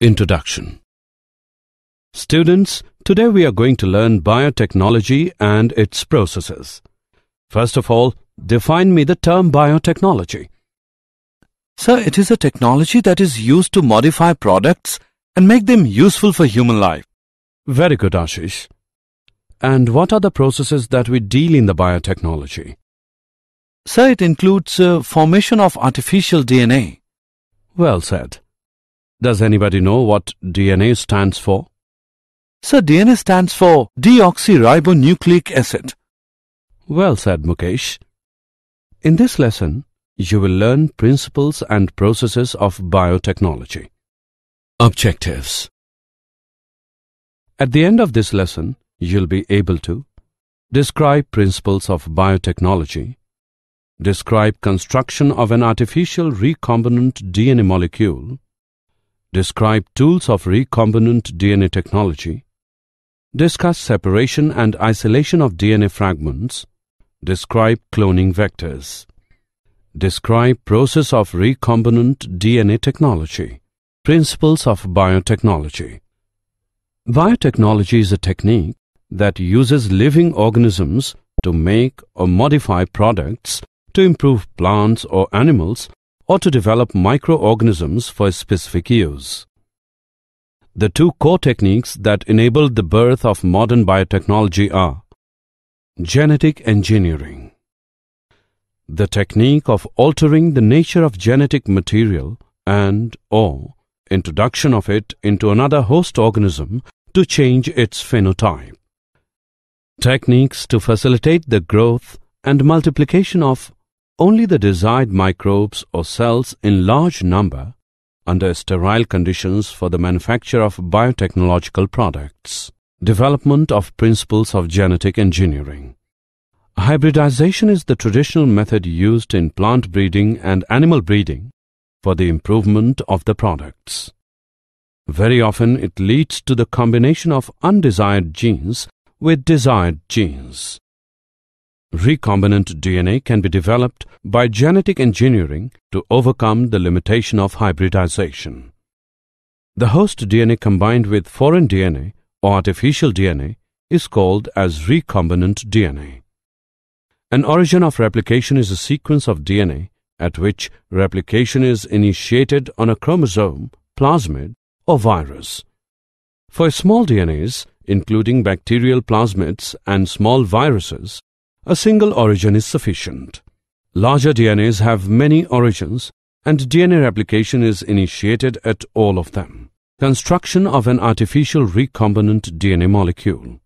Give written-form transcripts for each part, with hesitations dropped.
Introduction. Students, today we are going to learn biotechnology and its processes. First of all, define me the term biotechnology. Sir, it is a technology that is used to modify products and make them useful for human life. Very good, Ashish. And what are the processes that we deal in the biotechnology? Sir, it includes formation of artificial DNA. Well said. Does anybody know what DNA stands for? Sir, DNA stands for deoxyribonucleic acid. Well said, Mukesh. In this lesson, you will learn principles and processes of biotechnology. Objectives. At the end of this lesson, you'll be able to describe principles of biotechnology, describe construction of an artificial recombinant DNA molecule, describe tools of recombinant DNA technology, discuss separation and isolation of DNA fragments, describe cloning vectors, describe process of recombinant DNA technology, principles of biotechnology. Biotechnology is a technique that uses living organisms to make or modify products to improve plants or animals or to develop microorganisms for a specific use. The two core techniques that enabled the birth of modern biotechnology are genetic engineering, the technique of altering the nature of genetic material and/or introduction of it into another host organism to change its phenotype. Techniques to facilitate the growth and multiplication of only the desired microbes or cells in large number under sterile conditions for the manufacture of biotechnological products. Development of principles of genetic engineering. Hybridization is the traditional method used in plant breeding and animal breeding for the improvement of the products. Very often it leads to the combination of undesired genes with desired genes. Recombinant DNA can be developed by genetic engineering to overcome the limitation of hybridization. The host DNA combined with foreign DNA or artificial DNA is called as recombinant DNA. An origin of replication is a sequence of DNA at which replication is initiated on a chromosome, plasmid, or virus. For small DNAs, including bacterial plasmids and small viruses, a single origin is sufficient. Larger DNAs have many origins, and DNA replication is initiated at all of them. Construction of an artificial recombinant DNA molecule.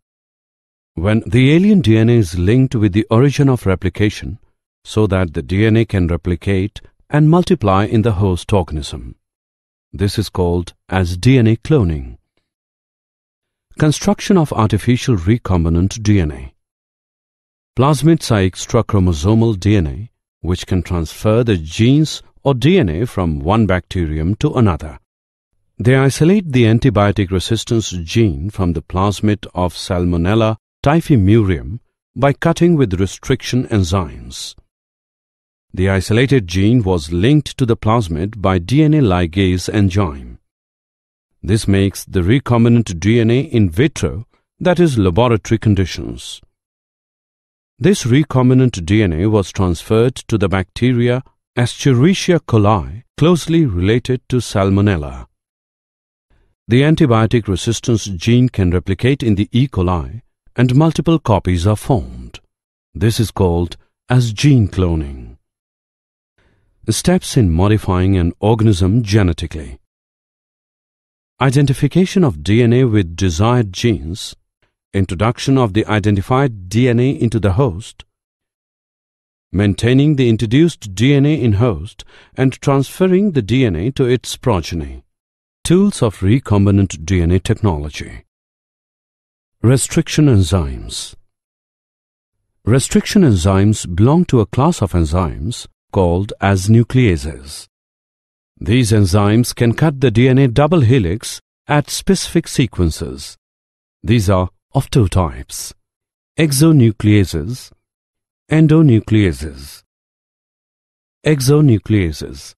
When the alien DNA is linked with the origin of replication, so that the DNA can replicate and multiply in the host organism. This is called as DNA cloning. Construction of artificial recombinant DNA. Plasmids are extrachromosomal DNA which can transfer the genes or DNA from one bacterium to another. They isolate the antibiotic resistance gene from the plasmid of Salmonella typhimurium by cutting with restriction enzymes. The isolated gene was linked to the plasmid by DNA ligase enzyme. This makes the recombinant DNA in vitro, that is, laboratory conditions. This recombinant DNA was transferred to the bacteria Escherichia coli, closely related to Salmonella. The antibiotic resistance gene can replicate in the E. coli and multiple copies are formed. This is called as gene cloning. Steps in modifying an organism genetically. Identification of DNA with desired genes, introduction of the identified DNA into the host, maintaining the introduced DNA in host and transferring the DNA to its progeny. Tools of recombinant DNA technology. Restriction enzymes. Restriction enzymes belong to a class of enzymes called as nucleases. These enzymes can cut the DNA double helix at specific sequences. These are of two types: exonucleases, endonucleases. Exonucleases.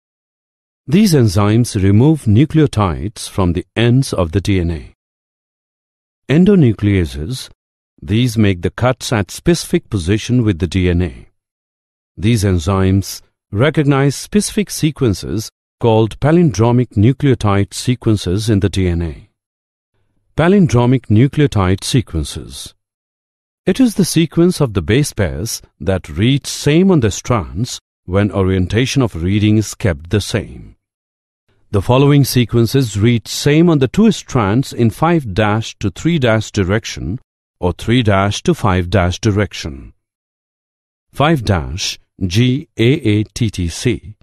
These enzymes remove nucleotides from the ends of the DNA. Endonucleases, these make the cuts at specific position with the DNA. These enzymes recognize specific sequences called palindromic nucleotide sequences in the DNA. Palindromic nucleotide sequences. It is the sequence of the base pairs that read same on the strands when orientation of reading is kept the same. The following sequences read same on the two strands in 5' to 3' direction or 3' to 5' direction. 5' GAATTC,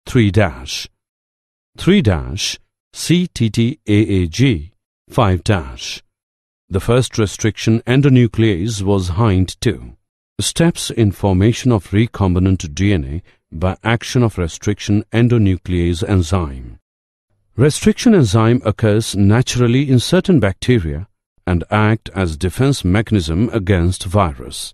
3', 3' CTTAAG, 5'. The first restriction endonuclease was Hind 2. Steps in formation of recombinant DNA by action of restriction endonuclease enzyme. Restriction enzyme occurs naturally in certain bacteria and act as defense mechanism against virus.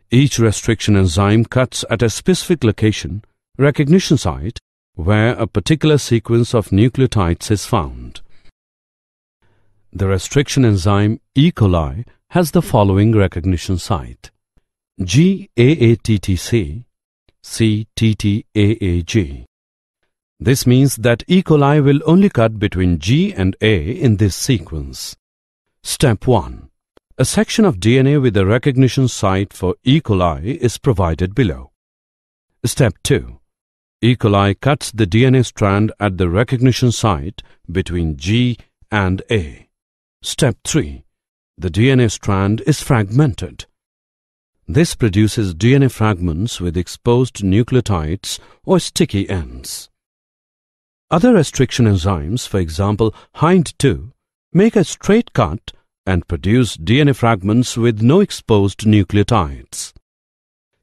Each restriction enzyme cuts at a specific location, recognition site, where a particular sequence of nucleotides is found. The restriction enzyme E. coli has the following recognition site: GAATTC, CTTAAG. This means that E. coli will only cut between G and A in this sequence. Step 1. A section of DNA with a recognition site for E. coli is provided below. Step 2. E. coli cuts the DNA strand at the recognition site between G and A. Step 3. The DNA strand is fragmented. This produces DNA fragments with exposed nucleotides or sticky ends. Other restriction enzymes, for example Hind 2, make a straight cut and produce DNA fragments with no exposed nucleotides.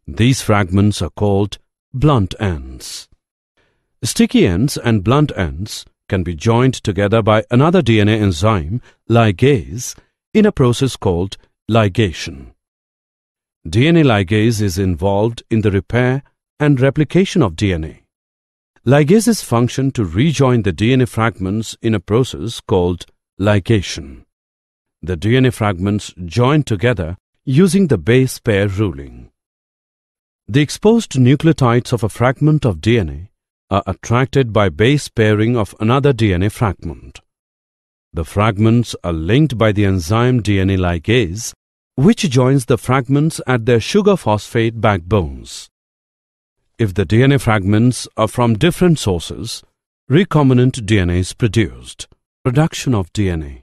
These fragments are called blunt ends. Sticky ends and blunt ends can be joined together by another DNA enzyme, ligase, in a process called ligation. DNA ligase is involved in the repair and replication of DNA. Ligases function to rejoin the DNA fragments in a process called ligation. The DNA fragments join together using the base pair ruling. The exposed nucleotides of a fragment of DNA are attracted by base pairing of another DNA fragment. The fragments are linked by the enzyme DNA ligase, which joins the fragments at their sugar phosphate backbones. If the DNA fragments are from different sources, recombinant DNA is produced. Production of DNA.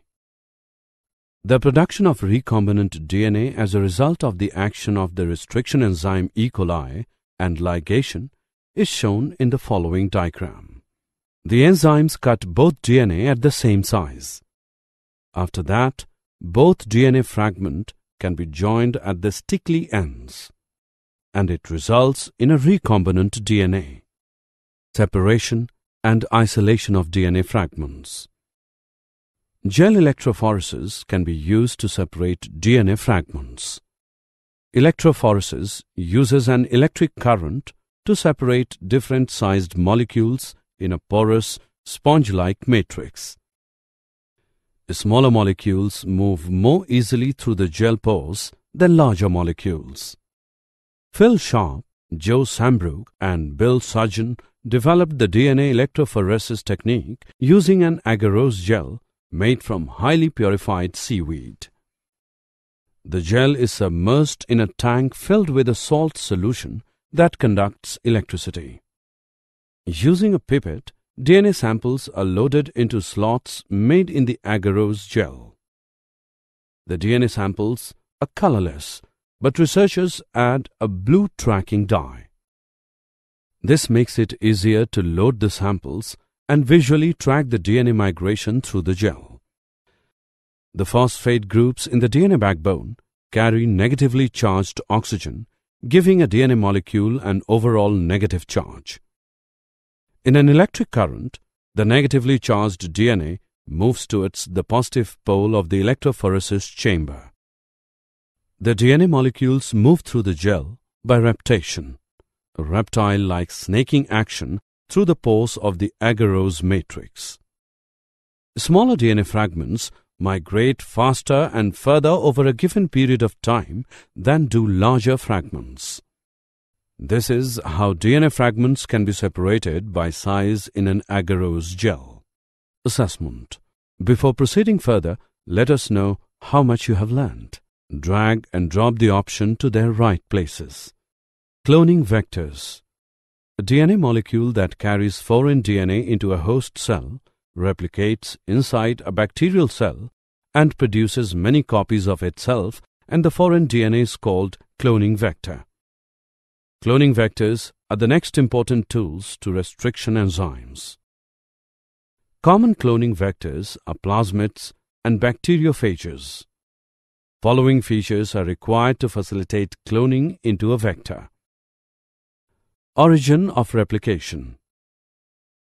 The production of recombinant DNA as a result of the action of the restriction enzyme E. coli and ligation is shown in the following diagram. The enzymes cut both DNA at the same size. After that, both DNA fragment can be joined at the sticky ends, and it results in a recombinant DNA. Separation and isolation of DNA fragments. Gel electrophoresis can be used to separate DNA fragments. Electrophoresis uses an electric current to separate different sized molecules in a porous, sponge-like matrix. The smaller molecules move more easily through the gel pores than larger molecules. Phil Sharp, Joe Sambrook, and Bill Sugden developed the DNA electrophoresis technique using an agarose gel made from highly purified seaweed. The gel is submerged in a tank filled with a salt solution that conducts electricity. Using a pipette, DNA samples are loaded into slots made in the agarose gel. The DNA samples are colorless, but researchers add a blue tracking dye. This makes it easier to load the samples and visually track the DNA migration through the gel. The phosphate groups in the DNA backbone carry negatively charged oxygen, giving a DNA molecule an overall negative charge. In an electric current, the negatively charged DNA moves towards the positive pole of the electrophoresis chamber. The DNA molecules move through the gel by reptation, a reptile-like snaking action through the pores of the agarose matrix. Smaller DNA fragments migrate faster and further over a given period of time than do larger fragments. This is how DNA fragments can be separated by size in an agarose gel. Assessment. Before proceeding further, let us know how much you have learned. Drag and drop the option to their right places. Cloning vectors. A DNA molecule that carries foreign DNA into a host cell replicates inside a bacterial cell and produces many copies of itself, and the foreign DNA is called cloning vector. Cloning vectors are the next important tools to restriction enzymes. Common cloning vectors are plasmids and bacteriophages. Following features are required to facilitate cloning into a vector. Origin of replication.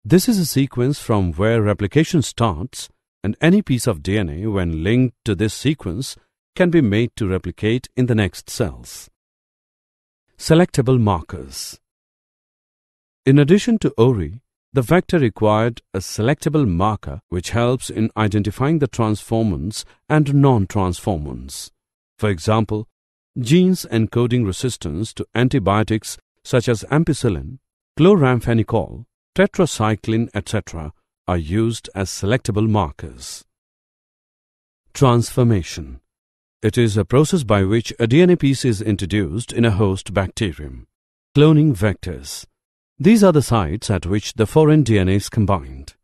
This is a sequence from where replication starts, and any piece of DNA, when linked to this sequence, can be made to replicate in the next cells. Selectable markers. In addition to ORI, the vector required a selectable marker which helps in identifying the transformants and non-transformants. For example, genes encoding resistance to antibiotics such as ampicillin, chloramphenicol, tetracycline, etc. are used as selectable markers. Transformation. It is a process by which a DNA piece is introduced in a host bacterium. Cloning vectors. These are the sites at which the foreign DNA is combined.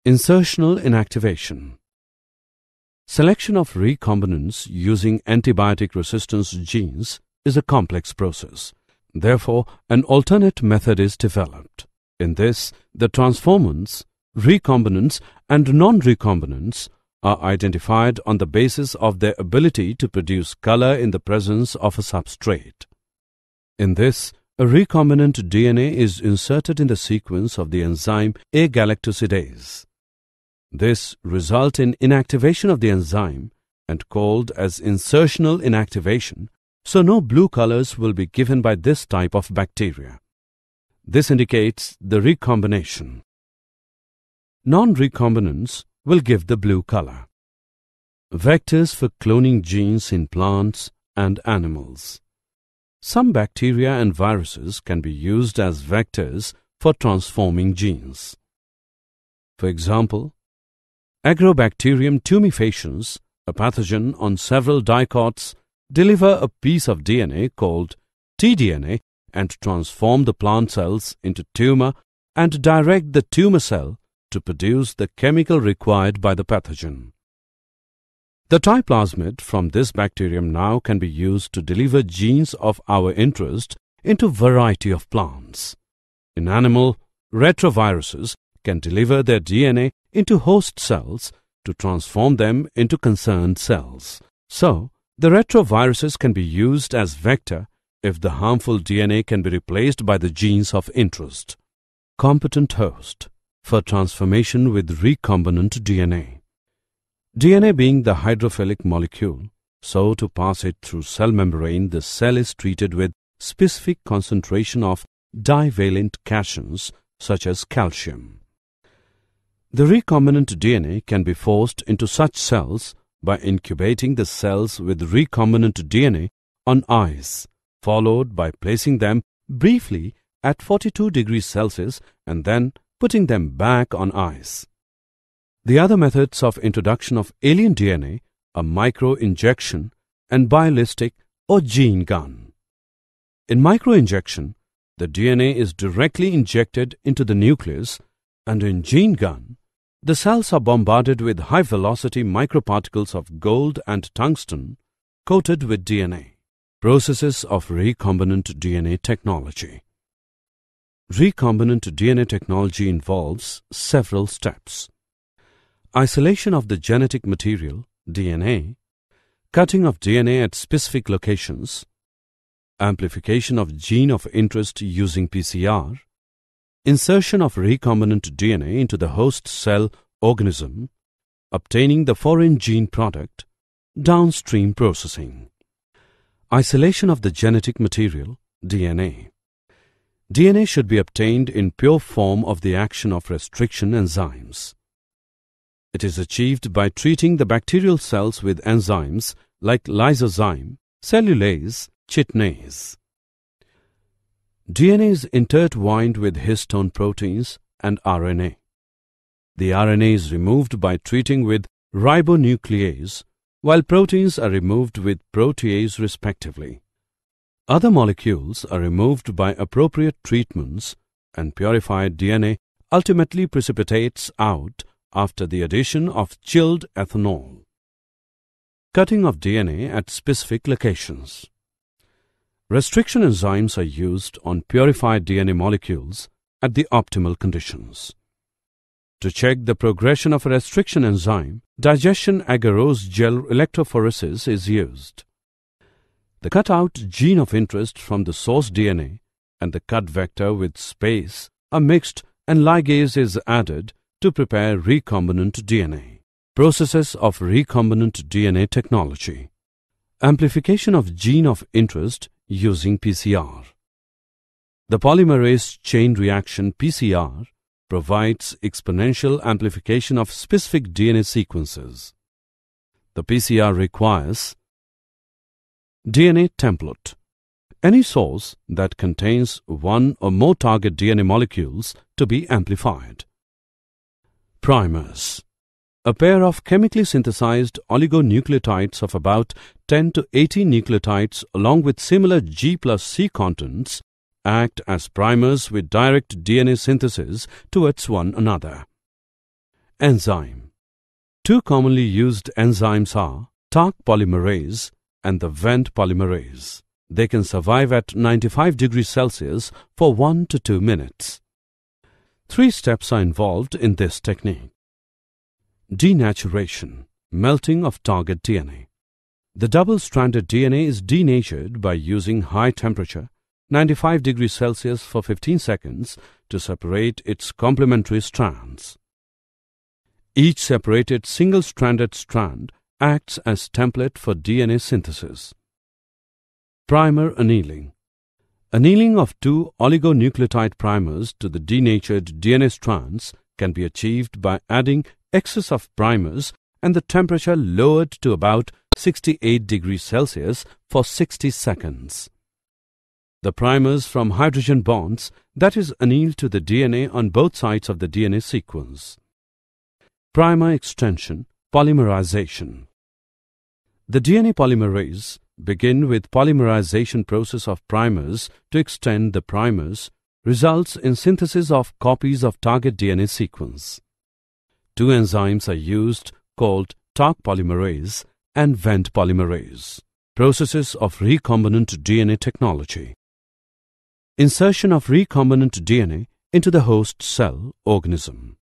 Insertional inactivation. Selection of recombinants using antibiotic resistance genes is a complex process. Therefore, an alternate method is developed. In this, the transformants, recombinants, and non-recombinants are identified on the basis of their ability to produce color in the presence of a substrate. In this, a recombinant DNA is inserted in the sequence of the enzyme agalactosidase. This results in inactivation of the enzyme and called as insertional inactivation, so no blue colors will be given by this type of bacteria. This indicates the recombination. Non-recombinants will give the blue color. Vectors for cloning genes in plants and animals. Some bacteria and viruses can be used as vectors for transforming genes. For example, Agrobacterium tumefaciens, a pathogen on several dicots, deliver a piece of DNA called tDNA and transform the plant cells into tumor and direct the tumor cell to produce the chemical required by the pathogen. The plasmid from this bacterium now can be used to deliver genes of our interest into variety of plants. In animal, retroviruses can deliver their DNA into host cells to transform them into concerned cells. So, the retroviruses can be used as vector if the harmful DNA can be replaced by the genes of interest. Competent host for transformation with recombinant DNA. DNA being the hydrophilic molecule, so to pass it through cell membrane, the cell is treated with specific concentration of divalent cations such as calcium. The recombinant DNA can be forced into such cells by incubating the cells with recombinant DNA on ice, followed by placing them briefly at 42 degrees Celsius and then putting them back on ice. The other methods of introduction of alien DNA are microinjection and ballistic or gene gun. In microinjection, the DNA is directly injected into the nucleus, and in gene gun, the cells are bombarded with high-velocity microparticles of gold and tungsten coated with DNA. Processes of recombinant DNA technology. Recombinant DNA technology involves several steps. Isolation of the genetic material, DNA, cutting of DNA at specific locations, amplification of gene of interest using PCR, insertion of recombinant DNA into the host cell organism, obtaining the foreign gene product, downstream processing. Isolation of the genetic material, DNA. DNA should be obtained in pure form of the action of restriction enzymes. It is achieved by treating the bacterial cells with enzymes like lysozyme, cellulase, chitinase. DNA is intertwined with histone proteins and RNA. The RNA is removed by treating with ribonuclease, while proteins are removed with protease respectively. Other molecules are removed by appropriate treatments, and purified DNA ultimately precipitates out after the addition of chilled ethanol. Cutting of DNA at specific locations. Restriction enzymes are used on purified DNA molecules at the optimal conditions. To check the progression of a restriction enzyme, digestion agarose gel electrophoresis is used. The cut-out gene of interest from the source DNA and the cut vector with space are mixed and ligase is added to prepare recombinant DNA. Processes of recombinant DNA technology. Amplification of gene of interest using PCR. The polymerase chain reaction PCR provides exponential amplification of specific DNA sequences. The PCR requires DNA template. Any source that contains one or more target DNA molecules to be amplified. Primers. A pair of chemically synthesized oligonucleotides of about 10 to 18 nucleotides along with similar G plus C contents act as primers with direct DNA synthesis towards one another. Enzyme. Two commonly used enzymes are Taq polymerase and the Vent polymerase. They can survive at 95 degrees Celsius for 1 to 2 minutes. 3 steps are involved in this technique. Denaturation, melting of target DNA. The double-stranded DNA is denatured by using high temperature, 95 degrees Celsius for 15 seconds to separate its complementary strands. Each separated single-stranded strand acts as template for DNA synthesis. Primer annealing. Annealing of 2 oligonucleotide primers to the denatured DNA strands can be achieved by adding excess of primers and the temperature lowered to about 68 degrees Celsius for 60 seconds. The primers from hydrogen bonds that is annealed to the DNA on both sides of the DNA sequence. Primer extension, polymerization. The DNA polymerase begin with polymerization process of primers to extend the primers results in synthesis of copies of target DNA sequence. 2 enzymes are used called Taq polymerase and Vent polymerase. Processes of recombinant DNA technology. Insertion of recombinant DNA into the host cell organism.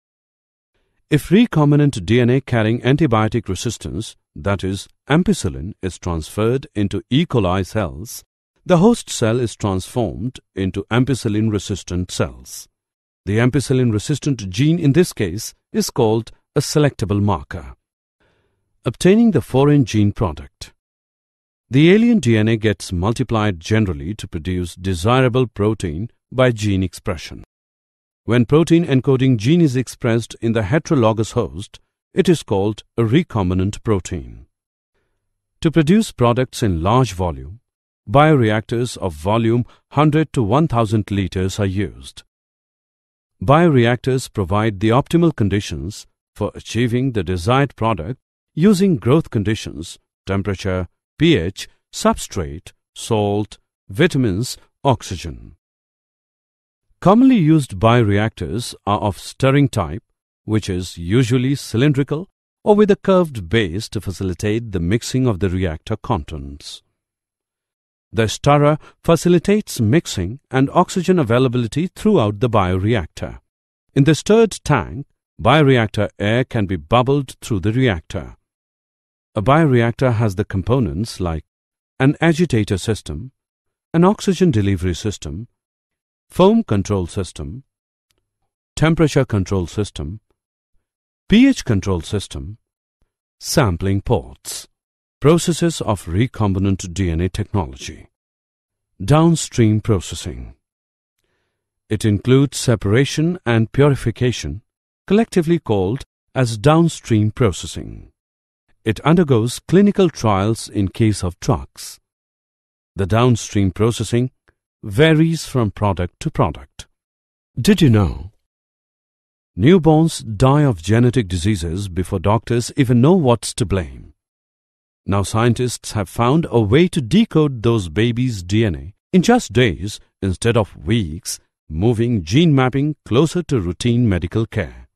If recombinant DNA carrying antibiotic resistance, that is, ampicillin, is transferred into E. coli cells, the host cell is transformed into ampicillin-resistant cells. The ampicillin-resistant gene in this case is called a selectable marker. Obtaining the foreign gene product. The alien DNA gets multiplied generally to produce desirable protein by gene expression. When protein encoding gene is expressed in the heterologous host, it is called a recombinant protein. To produce products in large volume, bioreactors of volume 100 to 1000 liters are used. Bioreactors provide the optimal conditions for achieving the desired product using growth conditions, temperature, pH, substrate, salt, vitamins, oxygen. Commonly used bioreactors are of stirring type, which is usually cylindrical or with a curved base to facilitate the mixing of the reactor contents. The stirrer facilitates mixing and oxygen availability throughout the bioreactor. In the stirred tank, bioreactor air can be bubbled through the reactor. A bioreactor has the components like an agitator system, an oxygen delivery system, foam control system, temperature control system, pH control system, sampling ports. Processes of recombinant DNA technology. Downstream processing. It includes separation and purification, collectively called as downstream processing. It undergoes clinical trials in case of drugs. The downstream processing varies from product to product. Did you know? Newborns die of genetic diseases before doctors even know what's to blame. Now scientists have found a way to decode those babies' DNA in just days instead of weeks, moving gene mapping closer to routine medical care.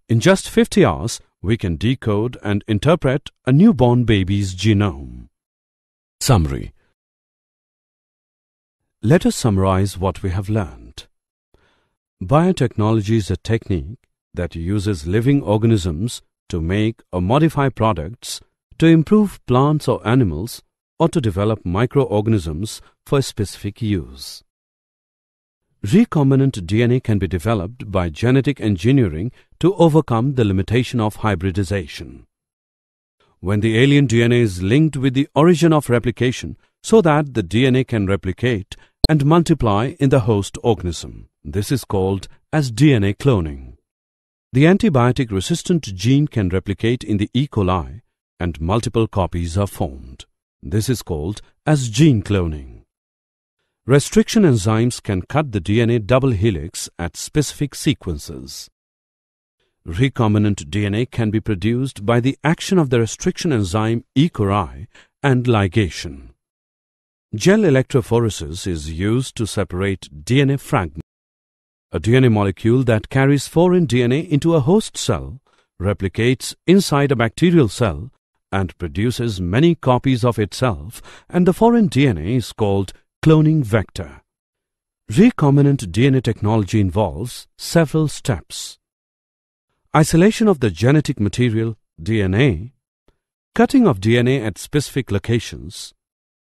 In just 50 hours, we can decode and interpret a newborn baby's genome. Summary. Let us summarize what we have learned. Biotechnology is a technique that uses living organisms to make or modify products to improve plants or animals or to develop microorganisms for a specific use. Recombinant DNA can be developed by genetic engineering to overcome the limitation of hybridization. When the alien DNA is linked with the origin of replication so that the DNA can replicate and multiply in the host organism, this is called as DNA cloning. The antibiotic-resistant gene can replicate in the E. coli and multiple copies are formed. This is called as gene cloning. Restriction enzymes can cut the DNA double helix at specific sequences. Recombinant DNA can be produced by the action of the restriction enzyme E. coli and ligation. Gel electrophoresis is used to separate DNA fragments. A DNA molecule that carries foreign DNA into a host cell replicates inside a bacterial cell and produces many copies of itself, and the foreign DNA is called cloning vector. Recombinant DNA technology involves several steps: isolation of the genetic material, DNA, cutting of DNA at specific locations,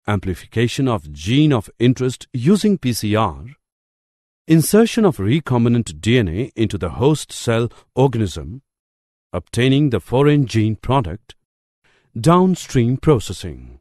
amplification of gene of interest using PCR, insertion of recombinant DNA into the host cell organism, obtaining the foreign gene product, downstream processing.